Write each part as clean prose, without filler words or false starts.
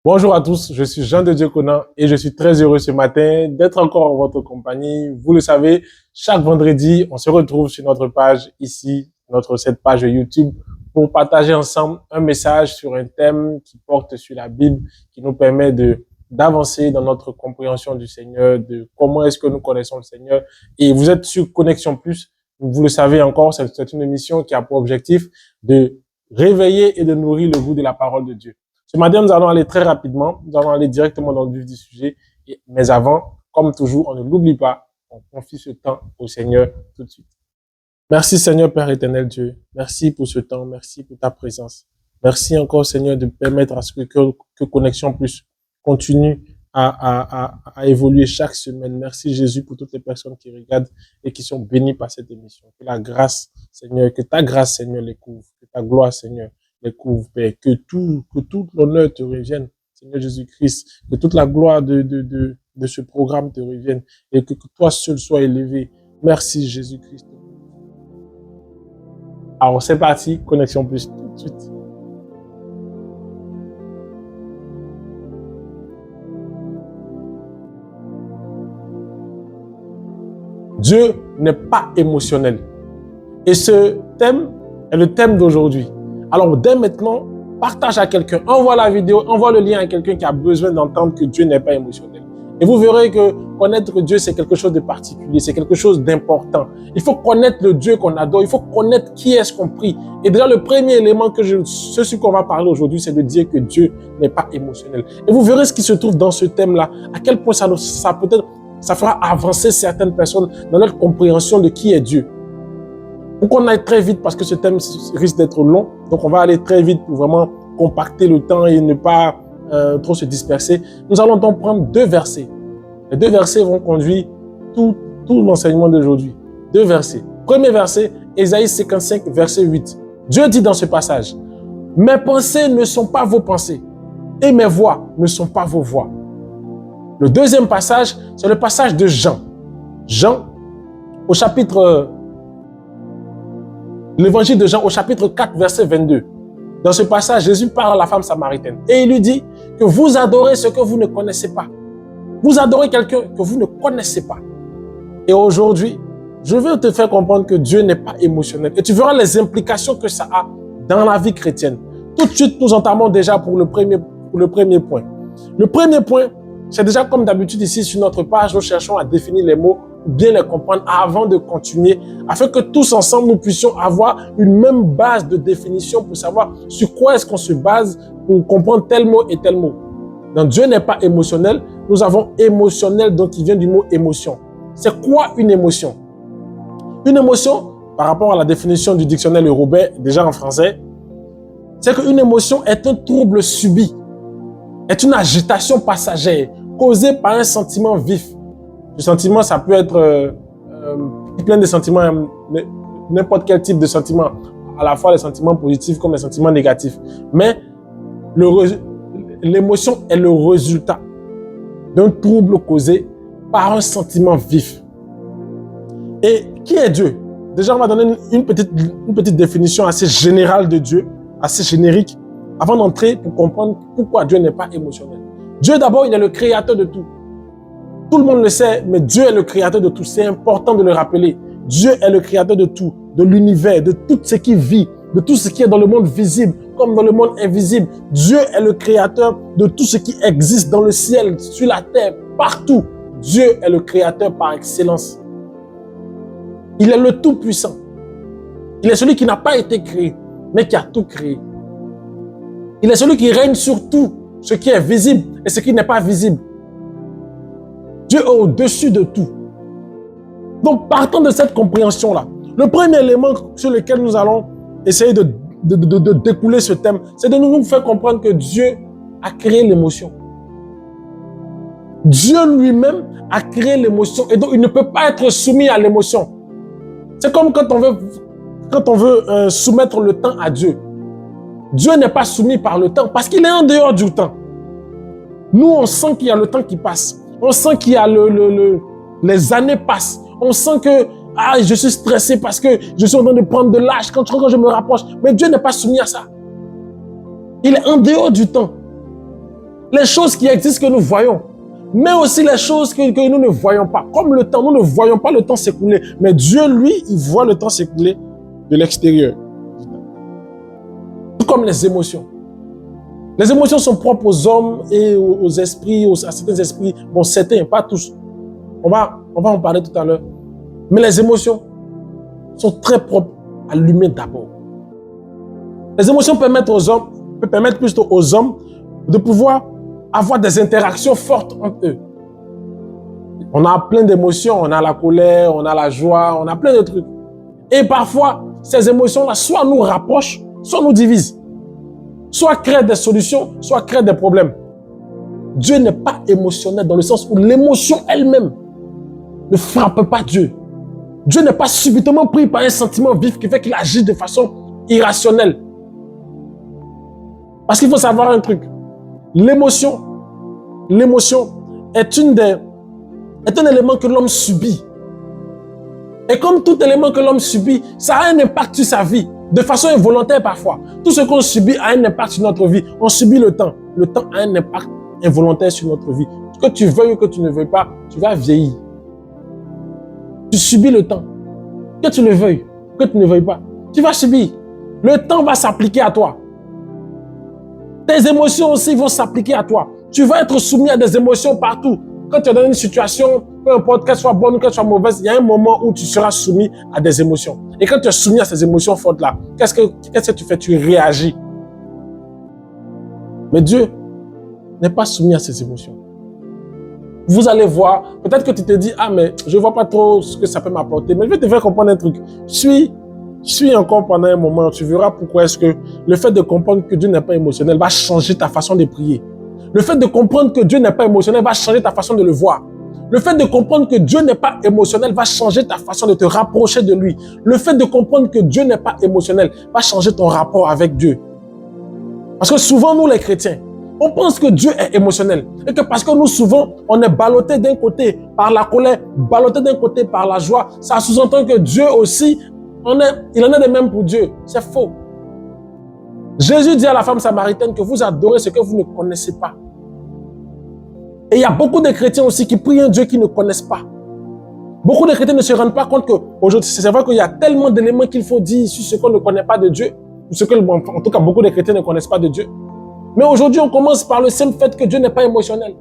Bonjour à tous, je suis Jean de Dieu Conan et je suis très heureux ce matin d'être encore en votre compagnie. Vous le savez, chaque vendredi, on se retrouve sur notre page ici, cette page YouTube, pour partager ensemble un message sur un thème qui porte sur la Bible, qui nous permet d'avancer dans notre compréhension du Seigneur, de comment est-ce que nous connaissons le Seigneur. Et vous êtes sur Connexion Plus, vous le savez encore, c'est une émission qui a pour objectif de réveiller et de nourrir le goût de la parole de Dieu. Ce matin, nous allons aller très rapidement, nous allons aller directement dans le vif du sujet. Mais avant, comme toujours, on ne l'oublie pas, on confie ce temps au Seigneur tout de suite. Merci Seigneur Père éternel Dieu, merci pour ce temps, merci pour ta présence. Merci encore Seigneur de permettre à ce que Connexion Plus continue à évoluer chaque semaine. Merci Jésus pour toutes les personnes qui regardent et qui sont bénies par cette émission. Que la grâce Seigneur, que ta grâce Seigneur les couvre, que ta gloire Seigneur les couvre, Père, que tout l'honneur te revienne, Seigneur Jésus-Christ, que toute la gloire de ce programme te revienne et que toi seul sois élevé. Merci Jésus-Christ. Alors c'est parti, Connexion Plus tout de suite. Dieu n'est pas émotionnel. Et ce thème est le thème d'aujourd'hui. Alors, dès maintenant, partage à quelqu'un, envoie la vidéo, envoie le lien à quelqu'un qui a besoin d'entendre que Dieu n'est pas émotionnel. Et vous verrez que connaître Dieu, c'est quelque chose de particulier, c'est quelque chose d'important. Il faut connaître le Dieu qu'on adore, il faut connaître qui est-ce qu'on prie. Et déjà, le premier élément ce sur quoi on va parler aujourd'hui, c'est de dire que Dieu n'est pas émotionnel. Et vous verrez ce qui se trouve dans ce thème-là, à quel point ça fera avancer certaines personnes dans leur compréhension de qui est Dieu. Donc on aille très vite parce que ce thème risque d'être long. Donc on va aller très vite pour vraiment compacter le temps et ne pas trop se disperser. Nous allons donc prendre 2 versets. Les 2 versets vont conduire tout l'enseignement d'aujourd'hui. 2 versets. Premier verset, Ésaïe 55, verset 8. Dieu dit dans ce passage, « Mes pensées ne sont pas vos pensées et mes voix ne sont pas vos voix. » Le deuxième passage, c'est le passage de Jean. Jean, au chapitre... L'évangile de Jean au chapitre 4, verset 22. Dans ce passage, Jésus parle à la femme samaritaine et il lui dit que vous adorez ce que vous ne connaissez pas. Vous adorez quelqu'un que vous ne connaissez pas. Et aujourd'hui, je veux te faire comprendre que Dieu n'est pas émotionnel. Et tu verras les implications que ça a dans la vie chrétienne. Tout de suite, nous entamons déjà pour le premier point. Le premier point, c'est déjà comme d'habitude ici sur notre page, nous cherchons à définir les mots, bien les comprendre avant de continuer, afin que tous ensemble nous puissions avoir une même base de définition pour savoir sur quoi est-ce qu'on se base pour comprendre tel mot et tel mot. Donc Dieu n'est pas émotionnel, nous avons émotionnel, donc il vient du mot émotion. C'est quoi une émotion? Une émotion, par rapport à la définition du dictionnaire Le Robert, déjà en français, c'est qu'une émotion est un trouble subi, est une agitation passagère causée par un sentiment vif. Le sentiment, ça peut être plein de sentiments, n'importe quel type de sentiment, à la fois les sentiments positifs comme les sentiments négatifs. Mais l'émotion est le résultat d'un trouble causé par un sentiment vif. Et qui est Dieu? Déjà, on va donner une petite définition assez générale de Dieu, assez générique, avant d'entrer pour comprendre pourquoi Dieu n'est pas émotionnel. Dieu, d'abord, il est le créateur de tout. Tout le monde le sait, mais Dieu est le créateur de tout. C'est important de le rappeler. Dieu est le créateur de tout, de l'univers, de tout ce qui vit, de tout ce qui est dans le monde visible comme dans le monde invisible. Dieu est le créateur de tout ce qui existe dans le ciel, sur la terre, partout. Dieu est le créateur par excellence. Il est le tout-puissant. Il est celui qui n'a pas été créé, mais qui a tout créé. Il est celui qui règne sur tout ce qui est visible et ce qui n'est pas visible. Dieu est au-dessus de tout. Donc, partant de cette compréhension-là, le premier élément sur lequel nous allons essayer de découler ce thème, c'est de nous faire comprendre que Dieu a créé l'émotion. Dieu lui-même a créé l'émotion et donc il ne peut pas être soumis à l'émotion. C'est comme quand on veut soumettre le temps à Dieu. Dieu n'est pas soumis par le temps parce qu'il est en dehors du temps. Nous, on sent qu'il y a le temps qui passe. On sent qu'il y a les années passent. On sent que je suis stressé parce que je suis en train de prendre de l'âge quand je me rapproche. Mais Dieu n'est pas soumis à ça. Il est en dehors du temps. Les choses qui existent que nous voyons, mais aussi les choses que nous ne voyons pas. Comme le temps, nous ne voyons pas le temps s'écouler. Mais Dieu, lui, il voit le temps s'écouler de l'extérieur. Tout comme les émotions. Les émotions sont propres aux hommes et aux esprits, à certains esprits. Bon, certains, pas tous. On va en parler tout à l'heure. Mais les émotions sont très propres à l'humain d'abord. Les émotions permettent plutôt aux hommes de pouvoir avoir des interactions fortes entre eux. On a plein d'émotions, on a la colère, on a la joie, on a plein de trucs. Et parfois, ces émotions-là, soit nous rapprochent, soit nous divisent. Soit créent des solutions, soit créent des problèmes. Dieu n'est pas émotionnel dans le sens où l'émotion elle-même ne frappe pas Dieu. Dieu n'est pas subitement pris par un sentiment vif qui fait qu'il agit de façon irrationnelle. Parce qu'il faut savoir un truc. L'émotion est un élément que l'homme subit. Et comme tout élément que l'homme subit, ça a un impact sur sa vie, de façon involontaire parfois. Tout ce qu'on subit a un impact sur notre vie. On subit le temps. Le temps a un impact involontaire sur notre vie. Que tu veuilles ou que tu ne veuilles pas, tu vas vieillir. Tu subis le temps. Que tu le veuilles, que tu ne veuilles pas, tu vas subir. Le temps va s'appliquer à toi. Tes émotions aussi vont s'appliquer à toi. Tu vas être soumis à des émotions partout. Quand tu es dans une situation, peu importe qu'elle soit bonne ou qu'elle soit mauvaise, il y a un moment où tu seras soumis à des émotions. Et quand tu es soumis à ces émotions fortes-là, qu'est-ce que tu fais? Tu réagis. Mais Dieu n'est pas soumis à ces émotions. Vous allez voir, peut-être que tu te dis, ah mais je ne vois pas trop ce que ça peut m'apporter, mais je vais te faire comprendre un truc. Suis encore pendant un moment, tu verras pourquoi est-ce que le fait de comprendre que Dieu n'est pas émotionnel va changer ta façon de prier. Le fait de comprendre que Dieu n'est pas émotionnel va changer ta façon de le voir. Le fait de comprendre que Dieu n'est pas émotionnel va changer ta façon de te rapprocher de lui. Le fait de comprendre que Dieu n'est pas émotionnel va changer ton rapport avec Dieu. Parce que souvent, nous les chrétiens, on pense que Dieu est émotionnel. Et que parce que nous, souvent, on est ballotté d'un côté par la colère, ballotté d'un côté par la joie, ça sous-entend que Dieu aussi, il en est de même pour Dieu. C'est faux. Jésus dit à la femme samaritaine que vous adorez ce que vous ne connaissez pas. Et il y a beaucoup de chrétiens aussi qui prient un Dieu qu'ils ne connaissent pas. Beaucoup de chrétiens ne se rendent pas compte qu'aujourd'hui, c'est vrai qu'il y a tellement d'éléments qu'il faut dire sur ce qu'on ne connaît pas de Dieu, ou ce que, en tout cas, beaucoup de chrétiens ne connaissent pas de Dieu. Mais aujourd'hui, on commence par le simple fait que Dieu n'est pas émotionnel.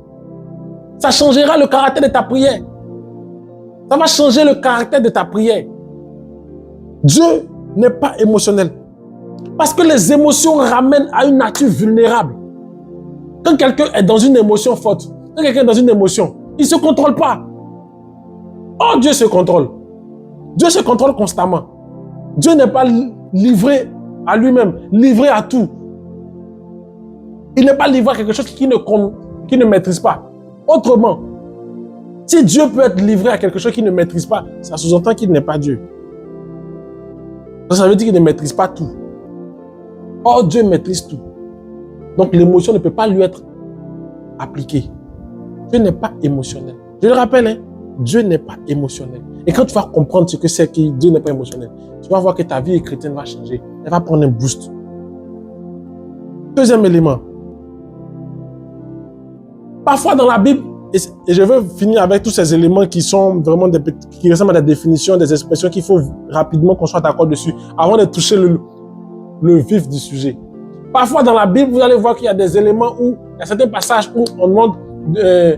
Ça changera le caractère de ta prière. Ça va changer le caractère de ta prière. Dieu n'est pas émotionnel. Parce que les émotions ramènent à une nature vulnérable. Quand quelqu'un est dans une émotion forte, quand quelqu'un est dans une émotion, il ne se contrôle pas. Oh, Dieu se contrôle. Dieu se contrôle constamment. Dieu n'est pas livré à lui-même, livré à tout. Il n'est pas livré à quelque chose qu'il ne maîtrise pas. Autrement, si Dieu peut être livré à quelque chose qu'il ne maîtrise pas, ça sous-entend qu'il n'est pas Dieu. Ça veut dire qu'il ne maîtrise pas tout. Or, Dieu maîtrise tout. Donc, l'émotion ne peut pas lui être appliquée. Dieu n'est pas émotionnel. Je le rappelle, hein, Dieu n'est pas émotionnel. Et quand tu vas comprendre ce que c'est que Dieu n'est pas émotionnel, tu vas voir que ta vie chrétienne va changer. Elle va prendre un boost. Deuxième élément. Parfois dans la Bible, et je veux finir avec tous ces éléments qui sont vraiment qui ressemblent à des définitions, des expressions qu'il faut rapidement qu'on soit d'accord dessus avant de toucher le vif du sujet. Parfois dans la Bible, vous allez voir qu'il y a des éléments où, il y a certains passages où on montre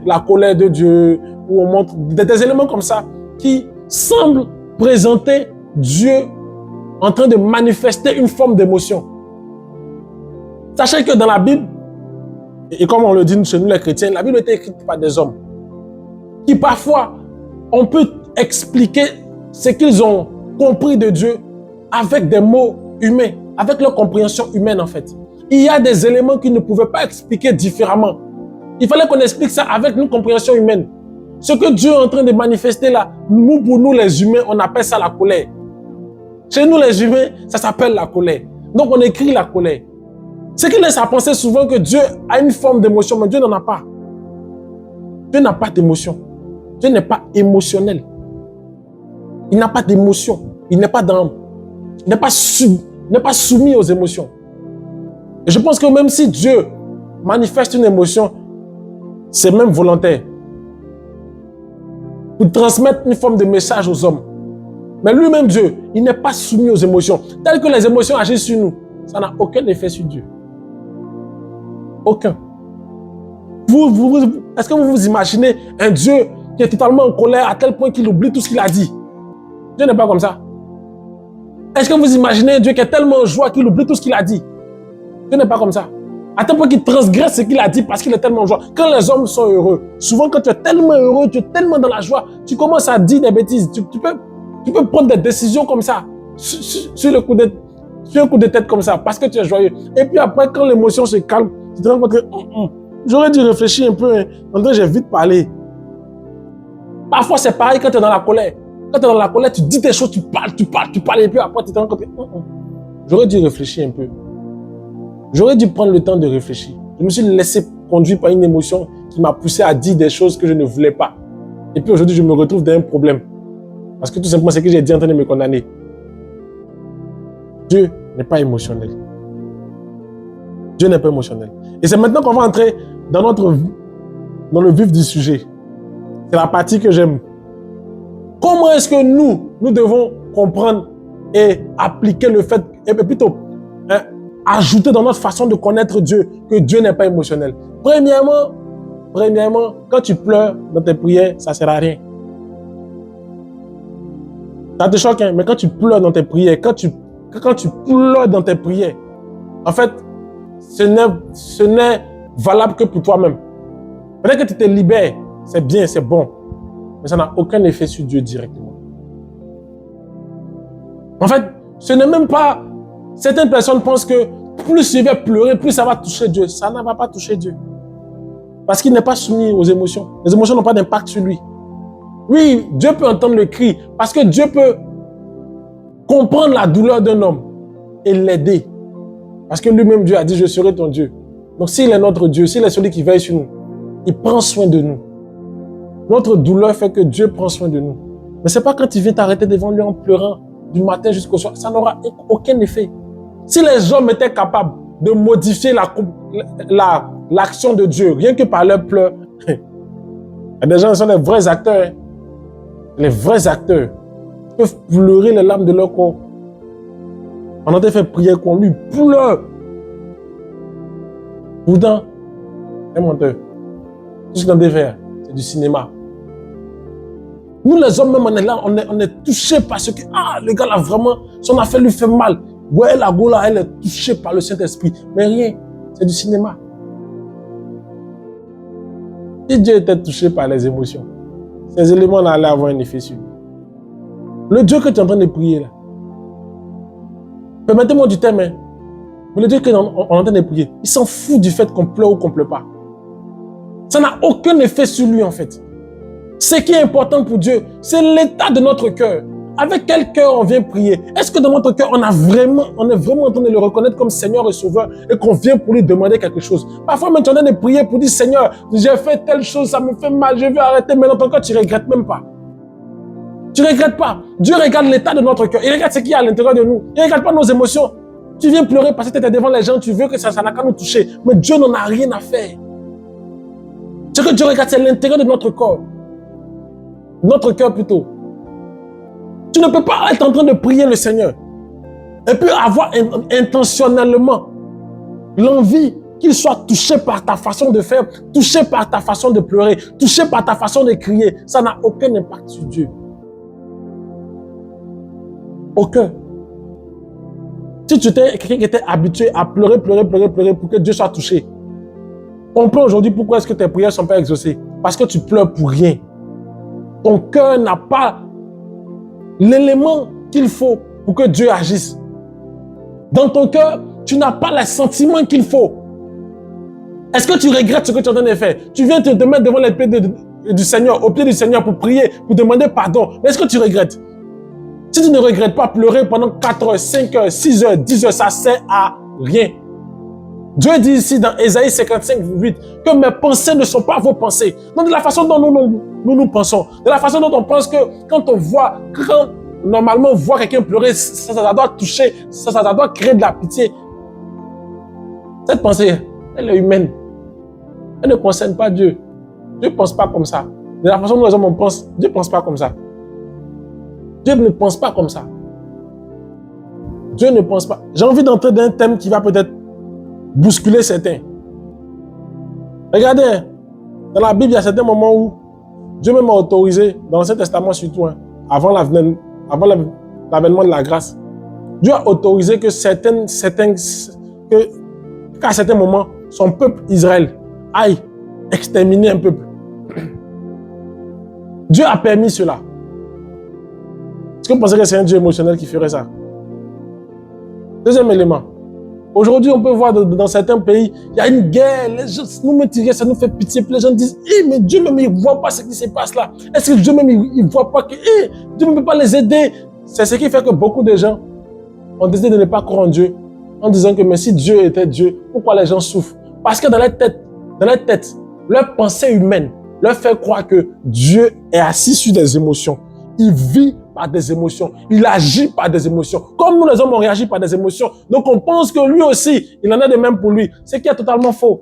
la colère de Dieu, où on montre des éléments comme ça qui semblent présenter Dieu en train de manifester une forme d'émotion. Sachez que dans la Bible, et comme on le dit chez nous les chrétiens, la Bible a été écrite par des hommes qui parfois, on peut expliquer ce qu'ils ont compris de Dieu avec des mots humains, avec leur compréhension humaine en fait. Il y a des éléments qu'ils ne pouvaient pas expliquer différemment. Il fallait qu'on explique ça avec une compréhension humaine. Ce que Dieu est en train de manifester là, pour nous les humains, on appelle ça la colère. Chez nous les humains, ça s'appelle la colère. Donc on écrit la colère. Ce qui laisse à penser souvent que Dieu a une forme d'émotion, mais Dieu n'en a pas. Dieu n'a pas d'émotion. Dieu n'est pas émotionnel. Il n'a pas d'émotion. Il n'est pas d'âme. Il n'est pas soumis aux émotions. Et je pense que même si Dieu manifeste une émotion, C'est même volontaire. Pour transmettre une forme de message aux hommes. Mais lui-même, Dieu, il n'est pas soumis aux émotions. Tel que les émotions agissent sur nous, ça n'a aucun effet sur Dieu. Aucun. Est-ce que vous vous imaginez un Dieu qui est totalement en colère à tel point qu'il oublie tout ce qu'il a dit? Dieu n'est pas comme ça. Est-ce que vous imaginez un Dieu qui est tellement en joie qu'il oublie tout ce qu'il a dit? Dieu n'est pas comme ça. À tel point qu'il transgresse ce qu'il a dit parce qu'il est tellement en joie. Quand les hommes sont heureux, souvent quand tu es tellement heureux, tu es tellement dans la joie, tu commences à dire des bêtises. Tu peux prendre des décisions comme ça, sur un coup de tête comme ça, parce que tu es joyeux. Et puis après, quand l'émotion se calme, tu te rends compte que j'aurais dû réfléchir un peu. André, j'ai vite parlé. Parfois, c'est pareil quand tu es dans la colère. Quand tu es dans la colère, tu dis des choses, tu parles, et puis après, tu te rends compte que j'aurais dû réfléchir un peu. J'aurais dû prendre le temps de réfléchir. Je me suis laissé conduire par une émotion qui m'a poussé à dire des choses que je ne voulais pas. Et puis aujourd'hui, je me retrouve dans un problème. Parce que tout simplement, c'est que j'ai dit en train de me condamner. Dieu n'est pas émotionnel. Dieu n'est pas émotionnel. Et c'est maintenant qu'on va entrer dans le vif du sujet. C'est la partie que j'aime. Comment est-ce que nous devons comprendre et appliquer le fait, et plutôt, ajouter dans notre façon de connaître Dieu que Dieu n'est pas émotionnel. Premièrement, quand tu pleures dans tes prières, ça ne sert à rien. Ça te choque, hein? Mais quand tu pleures dans tes prières, quand tu pleures dans tes prières, en fait, ce n'est valable que pour toi-même. Peut-être que tu te libères, c'est bien, c'est bon, mais ça n'a aucun effet sur Dieu directement. En fait, ce n'est même pas... Certaines personnes pensent que plus je vais pleurer, plus ça va toucher Dieu. Ça ne va pas toucher Dieu. Parce qu'il n'est pas soumis aux émotions. Les émotions n'ont pas d'impact sur lui. Oui, Dieu peut entendre le cri, parce que Dieu peut comprendre la douleur d'un homme et l'aider. Parce que lui-même, Dieu a dit, je serai ton Dieu. Donc s'il est notre Dieu, s'il est celui qui veille sur nous, il prend soin de nous. Notre douleur fait que Dieu prend soin de nous. Mais ce n'est pas quand tu viens t'arrêter devant lui en pleurant du matin jusqu'au soir. Ça n'aura aucun effet. Si les hommes étaient capables de modifier l'action de Dieu, rien que par leurs pleurs, il y a des gens qui sont les vrais acteurs. Les vrais acteurs peuvent pleurer les larmes de leur corps. On a fait prier qu'on lui pleure. Pourtant, un menteur. Tout ce qu'on a fait, c'est du cinéma. Nous les hommes, même on est là, on est touchés parce que, le gars là vraiment, son affaire lui fait mal. Ouais, la go là, elle est touchée par le Saint-Esprit. Mais rien, c'est du cinéma. Si Dieu était touché par les émotions, ces éléments allaient avoir un effet sur lui. Le Dieu que tu es en train de prier là, permettez-moi du terme, mais le Dieu que tu es en train de prier, il s'en fout du fait qu'on pleure ou qu'on ne pleure pas. Ça n'a aucun effet sur lui en fait. Ce qui est important pour Dieu, c'est l'état de notre cœur. Avec quel cœur on vient prier? Est-ce que dans notre cœur, on est vraiment en train de le reconnaître comme Seigneur et Sauveur et qu'on vient pour lui demander quelque chose? Parfois, même tu es en train de prier pour dire, Seigneur, j'ai fait telle chose, ça me fait mal, je vais arrêter. Mais dans ton cœur, tu ne regrettes même pas. Tu ne regrettes pas. Dieu regarde l'état de notre cœur. Il regarde ce qu'il y a à l'intérieur de nous. Il ne regarde pas nos émotions. Tu viens pleurer parce que tu es devant les gens, tu veux que ça n'a qu'à nous toucher. Mais Dieu n'en a rien à faire. Ce que Dieu regarde, c'est l'intérieur de notre corps. Notre cœur plutôt. Tu ne peux pas être en train de prier le Seigneur et puis avoir intentionnellement l'envie qu'il soit touché par ta façon de faire, touché par ta façon de pleurer, touché par ta façon de crier. Ça n'a aucun impact sur Dieu. Aucun. Si tu étais quelqu'un qui était habitué à pleurer pour que Dieu soit touché, comprends aujourd'hui pourquoi est-ce que tes prières ne sont pas exaucées. Parce que tu pleures pour rien. Ton cœur n'a pas l'élément qu'il faut pour que Dieu agisse. Dans ton cœur, tu n'as pas les sentiments qu'il faut. Est-ce que tu regrettes ce que tu es en train de faire? Tu viens te mettre devant les pieds du Seigneur, au pied du Seigneur pour prier, pour demander pardon. Mais est-ce que tu regrettes? Si tu ne regrettes pas pleurer pendant 4 heures, 5 heures, 6 heures, 10 heures, ça ne sert à rien. Dieu dit ici dans Ésaïe 55, 8 que mes pensées ne sont pas vos pensées. Donc de la façon dont nous pensons, de la façon dont on pense que quand normalement on voit quelqu'un pleurer, ça doit toucher, ça doit créer de la pitié. Cette pensée, elle est humaine. Elle ne concerne pas Dieu. Dieu ne pense pas comme ça. De la façon dont les hommes pensent, Dieu ne pense pas comme ça. Dieu ne pense pas comme ça. Dieu ne pense pas. J'ai envie d'entrer dans un thème qui va peut-être bousculer certains. Regardez, dans la Bible, il y a certains moments où Dieu même a autorisé, dans l'Ancien Testament surtout, avant l'avènement de la grâce, Dieu a autorisé que qu'à certains moments, son peuple Israël aille exterminer un peuple. Dieu a permis cela. Est-ce que vous pensez que c'est un Dieu émotionnel qui ferait ça? Deuxième élément. Aujourd'hui, on peut voir dans certains pays, il y a une guerre, les gens nous mettent, ça nous fait pitié, puis les gens disent, mais Dieu même, il ne voit pas ce qui se passe là. Est-ce que Dieu même, il ne voit pas que, Dieu ne peut pas les aider? C'est ce qui fait que beaucoup de gens ont décidé de ne pas croire en Dieu, en disant que, mais si Dieu était Dieu, pourquoi les gens souffrent? Parce que dans leur tête, leur pensée humaine leur fait croire que Dieu est assis sur des émotions. Il vit par des émotions. Il agit par des émotions. Comme nous les hommes, on réagit par des émotions. Donc on pense que lui aussi, il en a de même pour lui. Ce qui est totalement faux.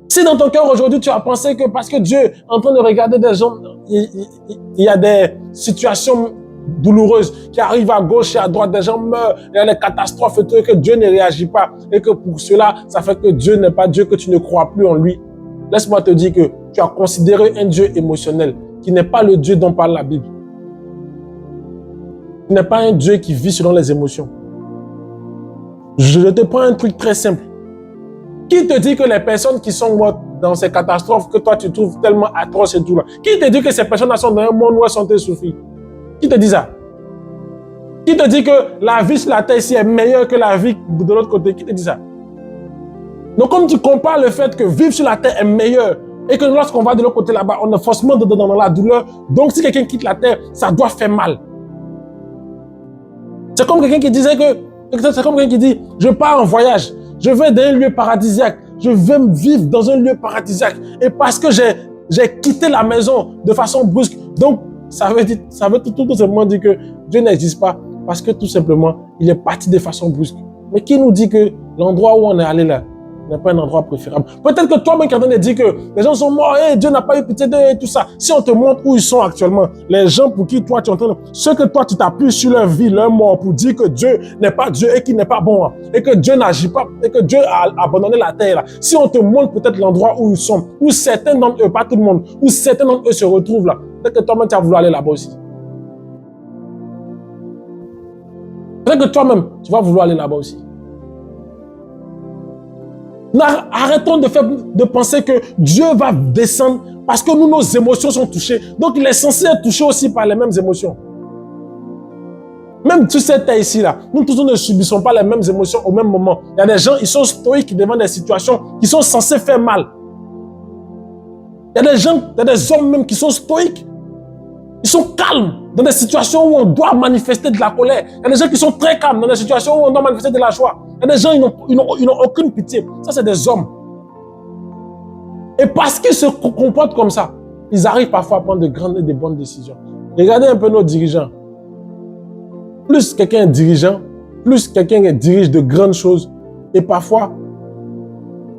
Si dans ton cœur aujourd'hui, tu as pensé que parce que Dieu est en train de regarder des gens, il y a des situations douloureuses qui arrivent à gauche et à droite, des gens meurent, il y a des catastrophes et tout, et que Dieu ne réagit pas. Et que pour cela, ça fait que Dieu n'est pas Dieu, que tu ne crois plus en lui. Laisse-moi te dire que tu as considéré un Dieu émotionnel qui n'est pas le Dieu dont parle la Bible. Il n'est pas un Dieu qui vit selon les émotions. Je te prends un truc très simple. Qui te dit que les personnes qui sont mortes dans ces catastrophes que toi tu trouves tellement atroces et tout là, qui te dit que ces personnes sont dans un monde où elles sont souffrir? Qui te dit ça? Qui te dit que la vie sur la terre ici est meilleure que la vie de l'autre côté? Qui te dit ça? Donc comme tu compares le fait que vivre sur la terre est meilleur et que lorsqu'on va de l'autre côté là-bas, on est forcément dans la douleur, donc si quelqu'un quitte la terre, ça doit faire mal. C'est comme quelqu'un qui disait c'est comme quelqu'un qui dit, je pars en voyage, je vais dans un lieu paradisiaque, je vais vivre dans un lieu paradisiaque. Et parce que j'ai quitté la maison de façon brusque, donc ça veut tout simplement dire que Dieu n'existe pas, parce que tout simplement, il est parti de façon brusque. Mais qui nous dit que l'endroit où on est allé là n'est pas un endroit préférable? Peut-être que toi-même qui es en train de dire que les gens sont morts, Dieu n'a pas eu pitié d'eux et tout ça. Si on te montre où ils sont actuellement, les gens pour qui toi tu es en train de... Ceux que toi tu t'appuies sur leur vie, leur mort, pour dire que Dieu n'est pas Dieu et qu'il n'est pas bon, et que Dieu n'agit pas, et que Dieu a abandonné la terre là. Si on te montre peut-être l'endroit où ils sont, où certains d'entre eux, pas tout le monde, où certains d'entre eux se retrouvent là, peut-être que toi-même tu as voulu aller là-bas aussi. Peut-être que toi-même tu vas vouloir aller là-bas aussi. Arrêtons de penser que Dieu va descendre parce que nous, nos émotions sont touchées. Donc, il est censé être touché aussi par les mêmes émotions. Même sur cette terre ici, là, nous tous ne subissons pas les mêmes émotions au même moment. Il y a des gens, ils sont stoïques devant des situations qui sont censées faire mal. Il y a des gens, il y a des hommes même qui sont stoïques. Ils sont calmes dans des situations où on doit manifester de la colère. Il y a des gens qui sont très calmes dans des situations où on doit manifester de la joie. Il y a des gens, ils n'ont aucune pitié. Ça, c'est des hommes. Et parce qu'ils se comportent comme ça, ils arrivent parfois à prendre de grandes et de bonnes décisions. Regardez un peu nos dirigeants. Plus quelqu'un est dirigeant, plus quelqu'un dirige de grandes choses. Et parfois,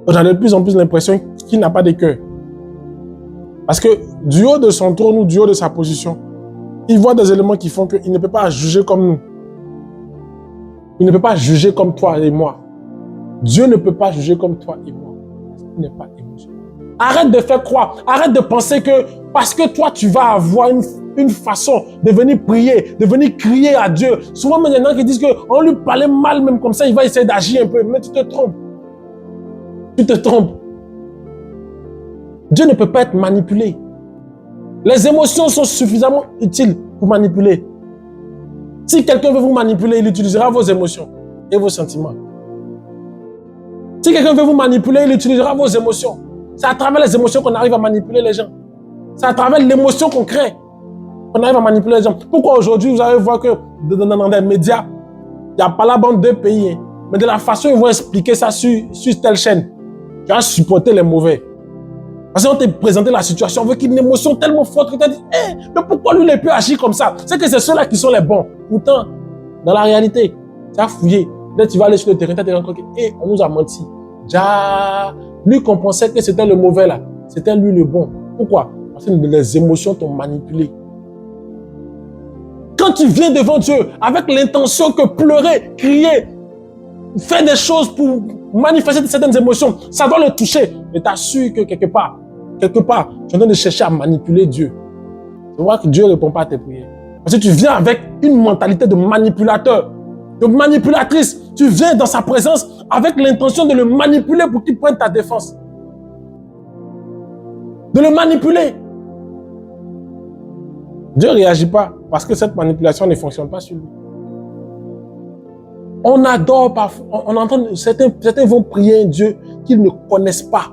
j'en ai de plus en plus l'impression qu'il n'a pas de cœur. Parce que du haut de son trône ou du haut de sa position, il voit des éléments qui font qu'il ne peut pas juger comme nous. Il ne peut pas juger comme toi et moi. Dieu ne peut pas juger comme toi et moi. Il n'est pas émotionnel. Arrête de faire croire, arrête de penser que parce que toi tu vas avoir une façon de venir prier, de venir crier à Dieu. Souvent, il y en a qui disent qu'on lui parlait mal même comme ça, il va essayer d'agir un peu. Mais tu te trompes. Tu te trompes. Dieu ne peut pas être manipulé. Les émotions sont suffisamment utiles pour manipuler. Si quelqu'un veut vous manipuler, il utilisera vos émotions et vos sentiments. Si quelqu'un veut vous manipuler, il utilisera vos émotions. C'est à travers les émotions qu'on arrive à manipuler les gens. C'est à travers l'émotion qu'on crée qu'on arrive à manipuler les gens. Pourquoi aujourd'hui, vous allez voir que dans les médias, il n'y a pas la bande de pays, mais de la façon dont ils vont expliquer ça sur telle chaîne, tu vas supporter les mauvais. Parce qu'on t'a présenté la situation avec une émotion tellement forte que tu as dit, mais pourquoi lui il peut agir comme ça? C'est que c'est ceux-là qui sont les bons. Pourtant, dans la réalité, tu as fouillé. Peut-être tu vas aller sur le terrain, tu as rencontré, on nous a menti. Lui qu'on pensait que c'était le mauvais là. c'était lui le bon. Pourquoi? Parce que les émotions t'ont manipulé. Quand tu viens devant Dieu avec l'intention que pleurer, crier, faire des choses pour manifester certaines émotions, ça doit le toucher. Mais t'assures que quelque part, tu es en train de chercher à manipuler Dieu. Tu vois que Dieu ne répond pas à tes prières. Parce que tu viens avec une mentalité de manipulateur, de manipulatrice. Tu viens dans sa présence avec l'intention de le manipuler pour qu'il prenne ta défense. De le manipuler. Dieu ne réagit pas parce que cette manipulation ne fonctionne pas sur lui. On adore parfois, on entend, certains vont prier un Dieu qu'ils ne connaissent pas.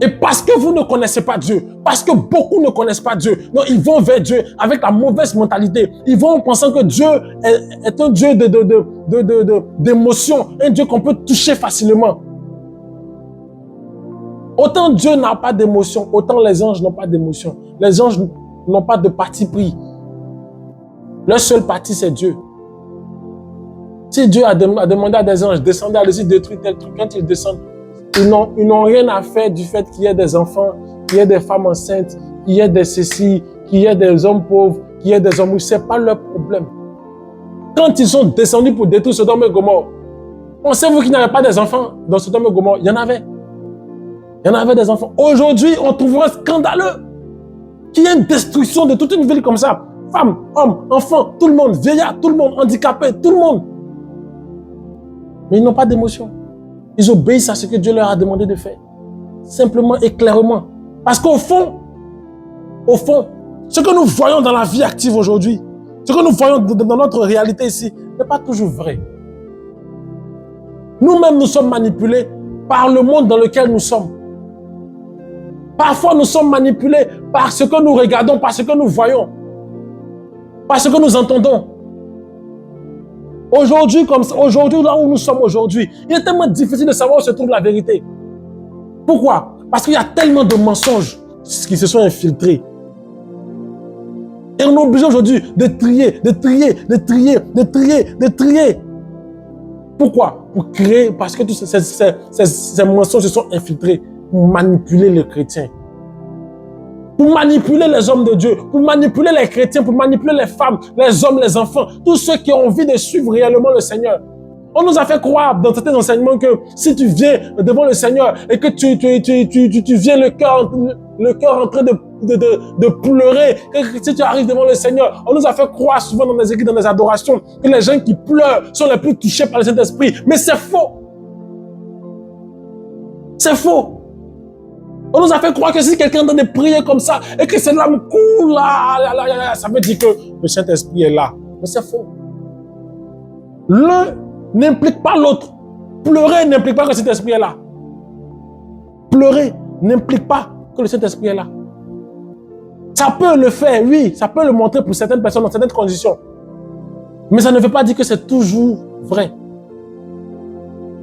Et parce que vous ne connaissez pas Dieu, parce que beaucoup ne connaissent pas Dieu, donc ils vont vers Dieu avec la mauvaise mentalité. Ils vont en pensant que Dieu est un Dieu d'émotion, un Dieu qu'on peut toucher facilement. Autant Dieu n'a pas d'émotion, autant les anges n'ont pas d'émotion. Les anges n'ont pas de parti pris. Leur seul parti, c'est Dieu. Si Dieu a demandé à des anges, descendez, allez-y, détruire tel truc, quand ils descendent, ils n'ont rien à faire du fait qu'il y ait des enfants, qu'il y ait des femmes enceintes, qu'il y ait des ceci, qu'il y ait des hommes pauvres, qu'il y ait des hommes riches. Ce n'est pas leur problème. Quand ils sont descendus pour détruire Sodome et Gomorrhe, pensez-vous qu'il n'y avait pas des enfants dans Sodome et Gomorrhe? Il y en avait. Il y en avait des enfants. Aujourd'hui, on trouverait scandaleux qu'il y ait une destruction de toute une ville comme ça. Femmes, hommes, enfants, tout le monde, vieillards, tout le monde, handicapés, tout le monde. Mais ils n'ont pas d'émotion. Ils obéissent à ce que Dieu leur a demandé de faire. Simplement et clairement. Parce qu'au fond, ce que nous voyons dans la vie active aujourd'hui, ce que nous voyons dans notre réalité ici, n'est pas toujours vrai. Nous-mêmes, nous sommes manipulés par le monde dans lequel nous sommes. Parfois, nous sommes manipulés par ce que nous regardons, par ce que nous voyons, par ce que nous entendons. Aujourd'hui, là où nous sommes aujourd'hui, il est tellement difficile de savoir où se trouve la vérité. Pourquoi? Parce qu'il y a tellement de mensonges qui se sont infiltrés. Et on est obligé aujourd'hui de trier. Pourquoi? Pour créer, parce que tous ces mensonges se sont infiltrés pour manipuler les chrétiens. Pour manipuler les hommes de Dieu, pour manipuler les chrétiens, pour manipuler les femmes, les hommes, les enfants, tous ceux qui ont envie de suivre réellement le Seigneur. On nous a fait croire dans certains enseignements que si tu viens devant le Seigneur et que tu viens le cœur en train de pleurer, que si tu arrives devant le Seigneur, on nous a fait croire souvent dans les églises, dans les adorations, que les gens qui pleurent sont les plus touchés par le Saint-Esprit. Mais c'est faux. C'est faux. On nous a fait croire que si quelqu'un est en train de prier comme ça et que ses larmes coulent là, ça veut dire que le Saint-Esprit est là. Mais c'est faux. L'un n'implique pas l'autre. Pleurer n'implique pas que le Saint-Esprit est là. Pleurer n'implique pas que le Saint-Esprit est là. Ça peut le faire, oui, ça peut le montrer pour certaines personnes dans certaines conditions. Mais ça ne veut pas dire que c'est toujours vrai.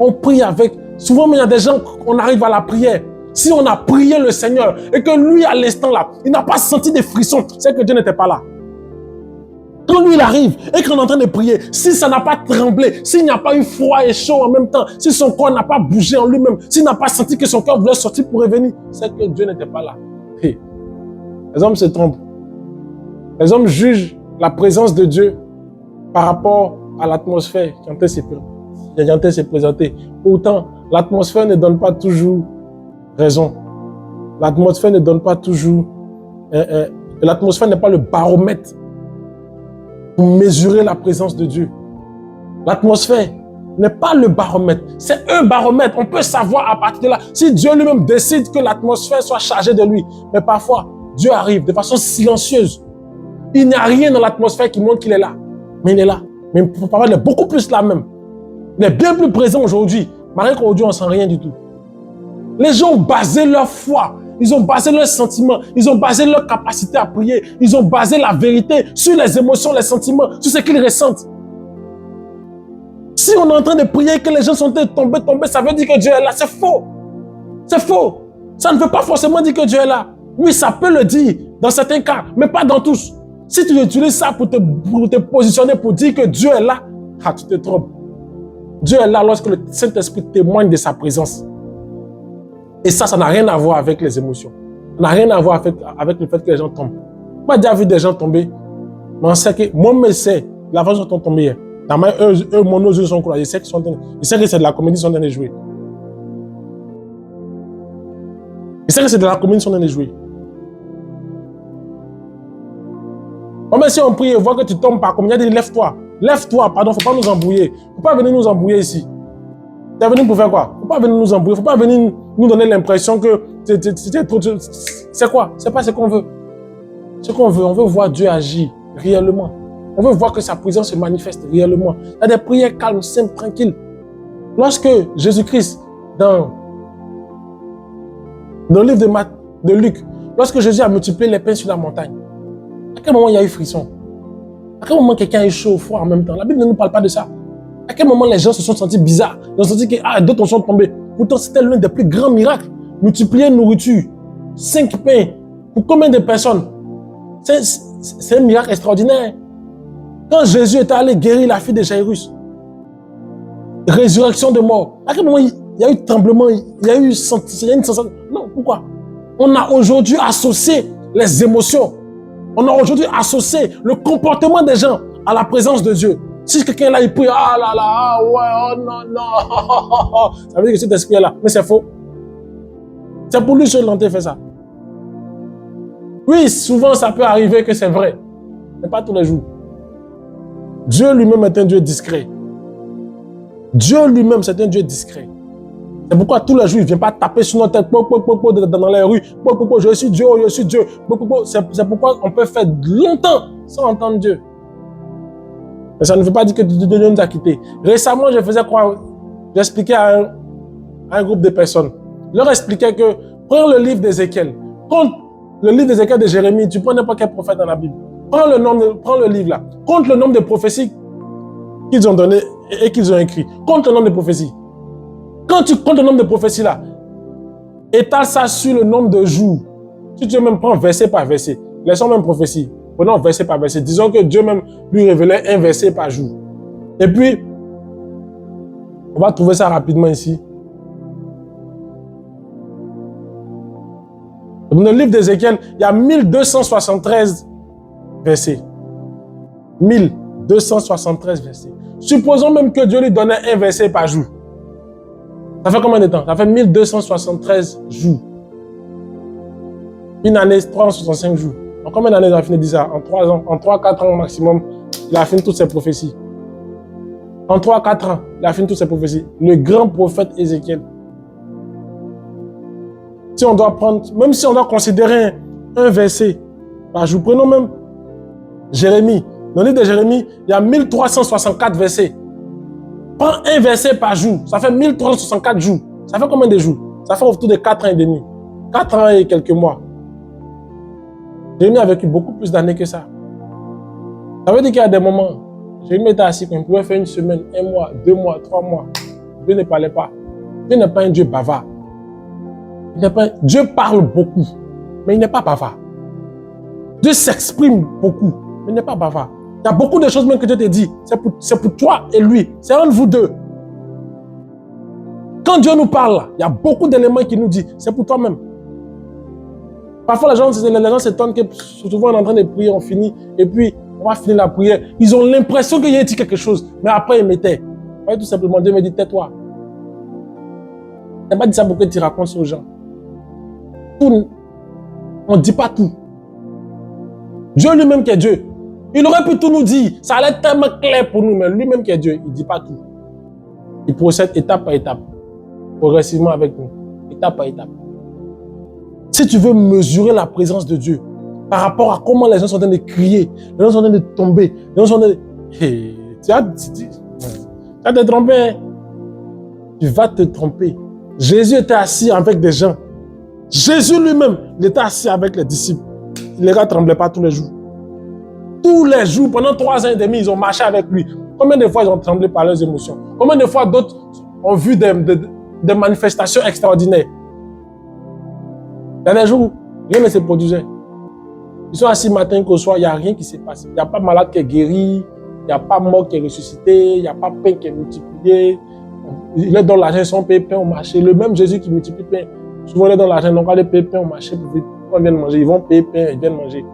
On prie avec. Souvent, il y a des gens, on arrive à la prière. Si on a prié le Seigneur et que lui, à l'instant là, il n'a pas senti des frissons, c'est que Dieu n'était pas là. Quand lui, il arrive et qu'on est en train de prier, si ça n'a pas tremblé, s'il n'y a pas eu froid et chaud en même temps, si son corps n'a pas bougé en lui-même, s'il n'a pas senti que son cœur voulait sortir pour revenir, c'est que Dieu n'était pas là. Hey. Les hommes se trompent. Les hommes jugent la présence de Dieu par rapport à l'atmosphère qui est en train de se présenter. Pourtant, l'atmosphère ne donne pas toujours raison. L'atmosphère ne donne pas toujours... l'atmosphère n'est pas le baromètre pour mesurer la présence de Dieu. L'atmosphère n'est pas le baromètre. C'est un baromètre. On peut savoir à partir de là si Dieu lui-même décide que l'atmosphère soit chargée de lui. Mais parfois, Dieu arrive de façon silencieuse. Il n'y a rien dans l'atmosphère qui montre qu'il est là. Mais il est là. Mais parfois, il est beaucoup plus là même. Il est bien plus présent aujourd'hui. Malgré qu'aujourd'hui, on ne sent rien du tout. Les gens ont basé leur foi, ils ont basé leurs sentiments, ils ont basé leur capacité à prier, ils ont basé la vérité sur les émotions, les sentiments, sur ce qu'ils ressentent. Si on est en train de prier et que les gens sont tombés, ça veut dire que Dieu est là. C'est faux. C'est faux. Ça ne veut pas forcément dire que Dieu est là. Oui, ça peut le dire dans certains cas, mais pas dans tous. Si tu utilises ça pour te positionner, pour dire que Dieu est là, tu te trompes. Dieu est là lorsque le Saint-Esprit témoigne de sa présence. Et ça n'a rien à voir avec les émotions. Ça n'a rien à voir avec le fait que les gens tombent. Moi, j'ai déjà vu des gens tomber, mais on sait que, moi, je sais, la façon dont ils sont tombés hier. Eux, mon yeux sont croisés. Je sais que c'est de la comédie qu'ils sont en train de jouer. Je sais que c'est de la comédie qu'ils sont en train de jouer. Même si on prie et voit que tu tombes par comédie, il dit lève-toi. Lève-toi, pardon, il ne faut pas nous embrouiller. Il ne faut pas venir nous embrouiller ici. Tu es venu pour faire quoi? Il ne faut pas venir nous embrouiller. Il ne faut pas venir nous donner l'impression que c'est trop. C'est quoi? C'est pas ce qu'on veut. Ce qu'on veut, on veut voir Dieu agir réellement. On veut voir que sa présence se manifeste réellement. Il y a des prières calmes, simples, tranquilles. Lorsque Jésus-Christ, dans le livre de Luc, lorsque Jésus a multiplié les pains sur la montagne, à quel moment il y a eu frisson? À quel moment quelqu'un est chaud ou froid en même temps? La Bible ne nous parle pas de ça. À quel moment les gens se sont sentis bizarres? Ils ont senti que d'autres sont tombés. Pourtant, c'était l'un des plus grands miracles. Multiplier une nourriture, 5 pains, pour combien de personnes? C'est un miracle extraordinaire. Quand Jésus est allé guérir la fille de Jairus, résurrection de mort, à quel moment il y a eu tremblement, il y a eu une sensation? Non, pourquoi? On a aujourd'hui associé les émotions. On a aujourd'hui associé le comportement des gens à la présence de Dieu. Si quelqu'un est là, il prie, ah là là, ah ouais, oh non, non, ça veut dire que cet esprit est là. Mais c'est faux. C'est pour lui seul dont il fait ça. Oui, souvent ça peut arriver que c'est vrai, mais pas tous les jours. Dieu lui-même est un Dieu discret. Dieu lui-même, c'est un Dieu discret. C'est pourquoi tous les jours, il ne vient pas taper sur notre tête dans les rues. Je suis Dieu, je suis Dieu. C'est pourquoi on peut faire longtemps sans entendre Dieu. Mais ça ne veut pas dire que Dieu nous a quittés. Récemment, je faisais croire, j'expliquais à un groupe de personnes. Je leur expliquais que, prends le livre d'Ézéchiel. Compte le livre d'Ézéchiel de Jérémie, tu prends n'importe quel prophète dans la Bible. Prends le livre là. Compte le nombre de prophéties qu'ils ont données et qu'ils ont écrit. Compte le nombre de prophéties. Quand tu comptes le nombre de prophéties là, étale ça sur le nombre de jours. Si tu veux même prendre verset par verset, laissons même prophétie. Prenons verset par verset. Disons que Dieu même lui révélait un verset par jour. Et puis, on va trouver ça rapidement ici. Dans le livre d'Ézéchiel, il y a 1273 versets. 1273 versets. Supposons même que Dieu lui donnait un verset par jour. Ça fait combien de temps? Ça fait 1273 jours. Une année, 365 jours. En combien d'années il a fini de dire ça? En 3 ans, en 3-4 ans maximum, il a fini toutes ses prophéties. En 3-4 ans, il a fini toutes ses prophéties. Le grand prophète Ézéchiel. Si on doit prendre, même si on doit considérer un verset par jour, prenons même Jérémie. Dans le livre de Jérémie, il y a 1364 versets. Prends un verset par jour, ça fait 1364 jours. Ça fait combien de jours? Ça fait autour de 4 ans et demi. 4 ans et quelques mois. Jérémie a vécu beaucoup plus d'années que ça. Ça veut dire qu'il y a des moments, Jérémie était assis, il pouvait faire une semaine, 1 mois, 2 mois, 3 mois. Dieu ne parlait pas. Dieu n'est pas un Dieu bavard. Dieu parle beaucoup, mais il n'est pas bavard. Dieu s'exprime beaucoup, mais il n'est pas bavard. Il y a beaucoup de choses même que Dieu te dit. C'est pour toi et lui. C'est entre vous deux. Quand Dieu nous parle, il y a beaucoup d'éléments qu'il nous dit. C'est pour toi-même. Parfois, les gens s'étonnent que souvent on est en train de prier, on finit, et puis on va finir la prière. Ils ont l'impression qu'il a dit quelque chose, mais après ils mettaient. Tout simplement, Dieu me dit, tais-toi. Il n'a pas dit ça pour que tu racontes aux gens. On ne dit pas tout. Dieu lui-même qui est Dieu. Il aurait pu tout nous dire. Ça allait être tellement clair pour nous, mais lui-même qui est Dieu, il ne dit pas tout. Il procède étape par étape, progressivement avec nous, étape par étape. Si tu veux mesurer la présence de Dieu par rapport à comment les gens sont en train de crier, les gens sont en train de tomber, les gens sont en train de... Hey, tu vas te tromper. Hein? Tu vas te tromper. Jésus était assis avec des gens. Jésus lui-même, il était assis avec les disciples. Les gars ne tremblaient pas tous les jours. Tous les jours, pendant 3 ans et demi, ils ont marché avec lui. Combien de fois ils ont tremblé par leurs émotions? Combien de fois d'autres ont vu des manifestations extraordinaires? Il y a des jours où rien ne se produisait. Ils sont assis matin qu'au soir, il n'y a rien qui se passe. Il n'y a pas malade qui est guéri, il n'y a pas mort qui est ressuscité, il n'y a pas pain qui est multiplié. Il est dans l'argent, son pain au marché. Le même Jésus qui multiplie pain. Souvent, on est dans l'argent, donc on va aller payer pain au marché pour qu'on vienne manger. Ils vont payer pain, ils viennent manger.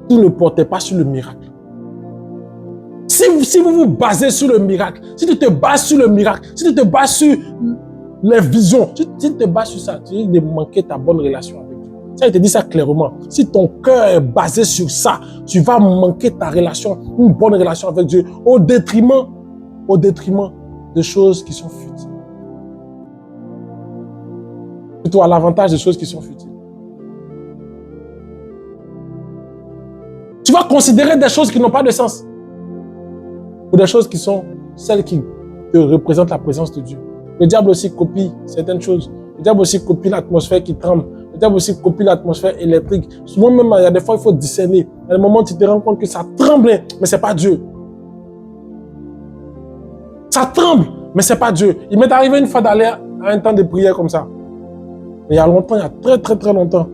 Tout ne portait pas sur le miracle. Si vous vous basez sur le miracle, si tu te bases sur le miracle, si tu te bases sur les visions, si tu te bases sur ça, tu risques de manquer ta bonne relation avec Dieu. Ça, il te dit ça clairement. Si ton cœur est basé sur ça, tu vas manquer ta relation, une bonne relation avec Dieu, au détriment de choses qui sont futiles. Plutôt à l'avantage des choses qui sont futiles. Tu vas considérer des choses qui n'ont pas de sens. Ou des choses qui sont celles qui te représentent la présence de Dieu. Le diable aussi copie certaines choses. Le diable aussi copie l'atmosphère qui tremble. Le diable aussi copie l'atmosphère électrique. Souvent même, il y a des fois, il faut discerner. À un moment, tu te rends compte que ça tremble, mais ce n'est pas Dieu. Ça tremble, mais ce n'est pas Dieu. Il m'est arrivé une fois d'aller à un temps de prière comme ça. Il y a longtemps, il y a très très très longtemps.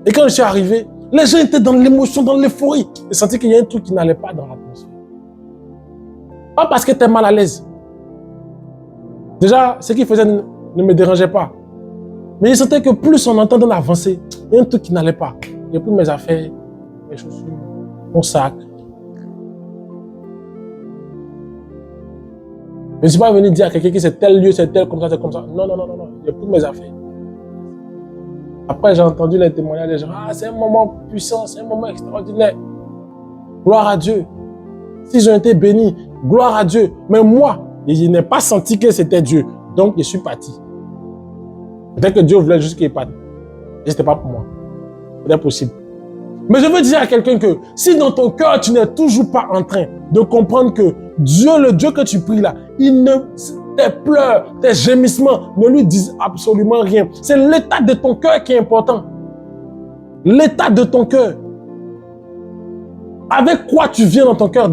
Et quand je suis arrivé, les gens étaient dans l'émotion, dans l'euphorie. J'ai senti qu'il y a un truc qui n'allait pas dans l'atmosphère. Pas parce que tu es mal à l'aise. Déjà, ce qu'il faisait ne me dérangeait pas. Mais je sentais que plus on entendait avancer, il y a un truc qui n'allait pas. J'ai pris mes affaires, mes chaussures, mon sac. Je ne suis pas venu dire à quelqu'un que c'est tel lieu, c'est tel, comme ça, c'est comme ça. Non. J'ai pris mes affaires. Après, j'ai entendu les témoignages des gens. Ah, c'est un moment puissant, c'est un moment extraordinaire. Gloire à Dieu. S'ils ont été bénis, gloire à Dieu. Mais moi, je n'ai pas senti que c'était Dieu. Donc, je suis parti. Peut-être que Dieu voulait juste qu'il parte. Et ce n'était pas pour moi. C'était possible. Mais je veux dire à quelqu'un que si dans ton cœur, tu n'es toujours pas en train de comprendre que Dieu, le Dieu que tu pries là, tes pleurs, tes gémissements ne lui disent absolument rien. C'est l'état de ton cœur qui est important. L'état de ton cœur. Avec quoi tu viens dans ton cœur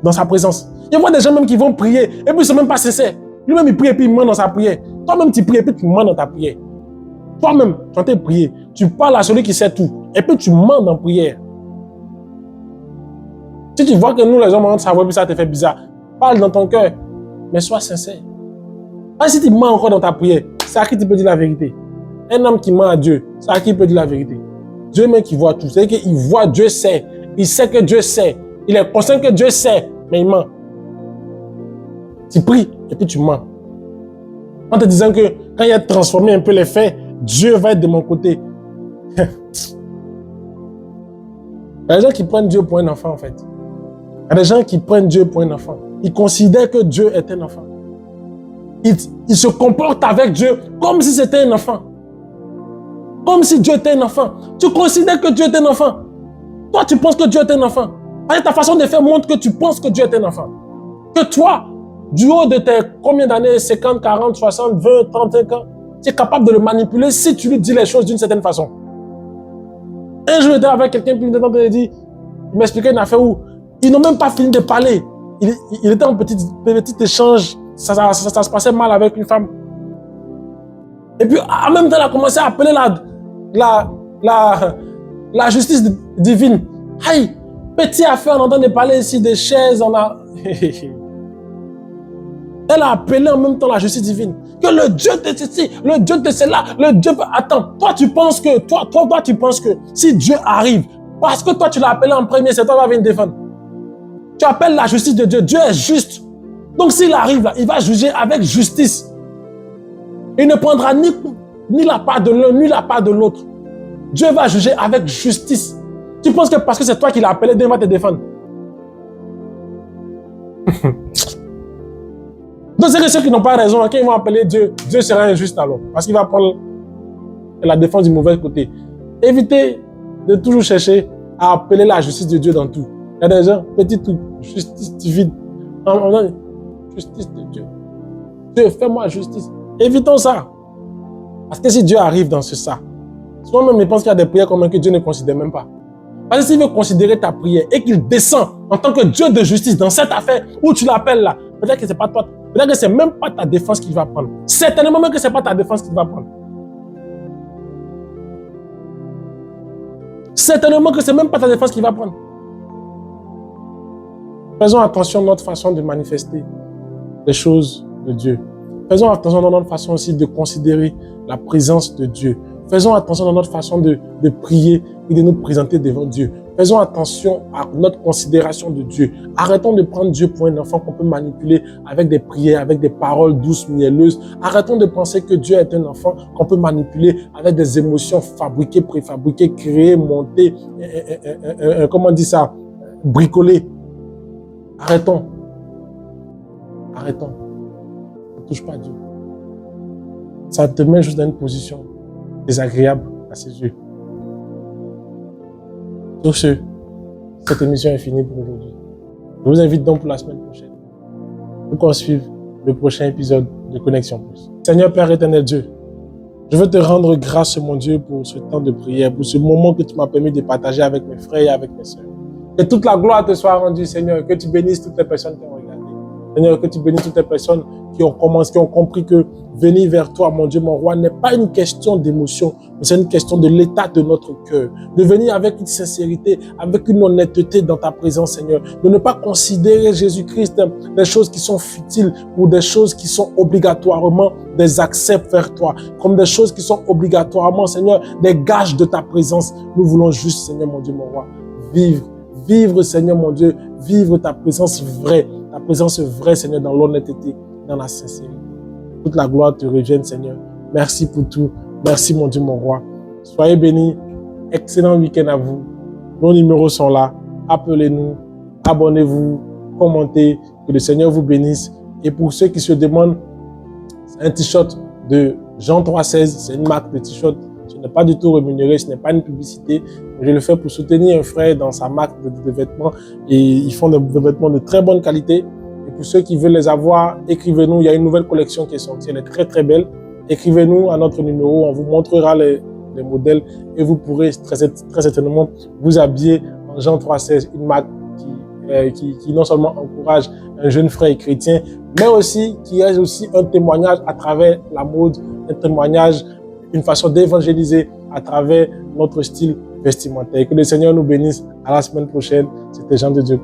dans sa présence. Il y a des gens même qui vont prier et puis ils ne sont même pas sincères. Lui-même il prie et puis il ment dans sa prière. Toi-même tu pries et puis tu mens dans ta prière. Toi-même, tu es en train de prier. Tu parles à celui qui sait tout et puis tu mens dans la prière. Si tu vois que nous les hommes on savoir puis ça te fait bizarre, parle dans ton cœur. Mais sois sincère. Si tu mens encore dans ta prière, c'est à qui tu peux dire la vérité. Un homme qui ment à Dieu, c'est à qui il peut dire la vérité. Dieu même qui voit tout. C'est qu'il voit, Dieu sait. Il sait que Dieu sait. Il est conscient que Dieu sait, mais il ment. Tu pries et puis tu mens. En te disant que quand il a transformé un peu les faits, Dieu va être de mon côté. Il y a des gens qui prennent Dieu pour un enfant en fait. Il y a des gens qui prennent Dieu pour un enfant. Ils considèrent que Dieu est un enfant. Ils se comportent avec Dieu comme si c'était un enfant. Comme si Dieu était un enfant. Tu considères que Dieu est un enfant. Toi, tu penses que Dieu est un enfant. Parce que ta façon de faire montre que tu penses que Dieu est un enfant. Que toi, du haut de tes combien d'années, 50, 40, 60, 20, 35 ans, tu es capable de le manipuler si tu lui dis les choses d'une certaine façon. Un jour, j'étais avec quelqu'un, puis il m'expliquait une affaire où ils n'ont même pas fini de parler. Il était en petit échange, ça se passait mal avec une femme. Et puis, en même temps, il a commencé à appeler la justice divine. Aïe, petit affaire, on entend parler ici des chaises, on a... Elle a appelé en même temps la justice divine. Que le Dieu de ceci, le Dieu de cela, le Dieu... Attends, toi tu penses que si Dieu arrive, parce que toi tu l'as appelé en premier, c'est toi qui va venir défendre. Tu appelles la justice de Dieu. Dieu est juste. Donc s'il arrive là, il va juger avec justice. Il ne prendra ni la part de l'un, ni la part de l'autre. Dieu va juger avec justice. Tu penses que parce que c'est toi qui l'as appelé, Dieu va te défendre. Donc c'est que ceux qui n'ont pas raison, quand ils vont appeler Dieu, Dieu sera injuste alors. Parce qu'il va prendre la défense du mauvais côté. Évitez de toujours chercher à appeler la justice de Dieu dans tout. Il y a des gens, petit tout, justice divine. Justice de Dieu. Dieu, fais-moi justice. Évitons ça. Parce que si Dieu arrive dans ça, souvent même, il pense qu'il y a des prières comme que Dieu ne considère même pas. Parce que s'il veut considérer ta prière et qu'il descend en tant que Dieu de justice dans cette affaire où tu l'appelles là, peut-être que ce n'est pas toi, peut-être que ce n'est même pas ta défense qu'il va prendre. Certainement même que ce n'est pas ta défense qu'il va prendre. Certainement que ce n'est même pas ta défense qu'il va prendre. Faisons attention à notre façon de manifester les choses de Dieu. Faisons attention dans notre façon aussi de considérer la présence de Dieu. Faisons attention dans notre façon de prier et de nous présenter devant Dieu. Faisons attention à notre considération de Dieu. Arrêtons de prendre Dieu pour un enfant qu'on peut manipuler avec des prières, avec des paroles douces, mielleuses. Arrêtons de penser que Dieu est un enfant qu'on peut manipuler avec des émotions fabriquées, préfabriquées, créées, montées, comment on dit ça, bricolées. Arrêtons. Arrêtons. Ne touche pas à Dieu. Ça te met juste dans une position désagréable à ses yeux. Sur ce, cette émission est finie pour aujourd'hui. Je vous invite donc pour la semaine prochaine pour qu'on suive le prochain épisode de Connexion Plus. Seigneur Père éternel Dieu, je veux te rendre grâce, mon Dieu, pour ce temps de prière, pour ce moment que tu m'as permis de partager avec mes frères et avec mes sœurs. Que toute la gloire te soit rendue, Seigneur, que tu bénisses toutes les personnes qui ont regardé. Seigneur, que tu bénisses toutes les personnes qui ont compris que venir vers toi, mon Dieu, mon roi, n'est pas une question d'émotion, mais c'est une question de l'état de notre cœur. De venir avec une sincérité, avec une honnêteté dans ta présence, Seigneur. De ne pas considérer Jésus-Christ des choses qui sont futiles ou des choses qui sont obligatoirement des accès vers toi, comme des choses qui sont obligatoirement, Seigneur, des gages de ta présence. Nous voulons juste, Seigneur, mon Dieu, mon roi, vivre, Seigneur, mon Dieu, vivre ta présence vraie, Seigneur, dans l'honnêteté, dans la sincérité. Toute la gloire te revienne, Seigneur. Merci pour tout. Merci, mon Dieu, mon roi. Soyez bénis. Excellent week-end à vous. Nos numéros sont là. Appelez-nous. Abonnez-vous. Commentez. Que le Seigneur vous bénisse. Et pour ceux qui se demandent, c'est un t-shirt de Jean 3,16. C'est une marque de t-shirt. Ce n'est pas du tout rémunéré. Ce n'est pas une publicité. Je le fais pour soutenir un frère dans sa marque de vêtements. Et ils font des vêtements de très bonne qualité. Et pour ceux qui veulent les avoir, écrivez-nous. Il y a une nouvelle collection qui est sortie. Elle est très, très belle. Écrivez-nous à notre numéro. On vous montrera les modèles et vous pourrez très certainement vous habiller en Jean 3,16, une marque qui non seulement encourage un jeune frère chrétien, mais aussi qui est aussi un témoignage à travers la mode, un témoignage, une façon d'évangéliser à travers notre style vestimentaire. Que le Seigneur nous bénisse. À la semaine prochaine. C'était Jean de Dieu.